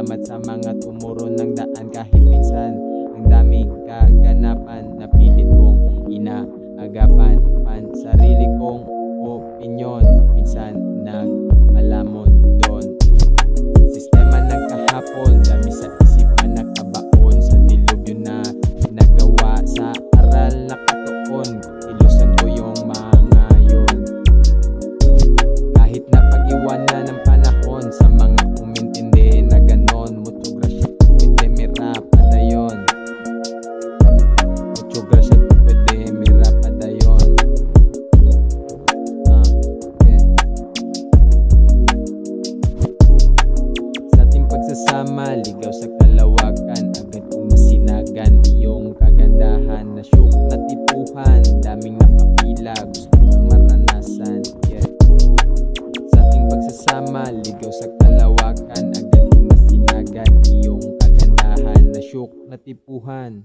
Salamat sa mga tumuro ng daan kahit minsan ang daming kaganapan na pilit kong inaagapan. Sarili kong opinyon, minsan nagpalamon doon. Sistema ng kahapon, dami sa isipan nakabaon. Sa dilubyo na nagawa, sa aral nakatuon. Ilusan ko yung mga yun. Kahit na pag-iwanan ng panahon, sa mga umintindi na ganon. Mucho grasya pwede mira padayon. Mucho grasya pwede mira padayon. Sa ating pagsasama, ligaw sa kalawakan. Agad kong masinagan iyong kagandahan. Na shook na tipuhan, daming nakapila, gusto kang maranasan. Sa ating pagsasama, ligaw sa kalawakan. Agad kong masinagan iyong kagandahan. Na shook na tipuhan.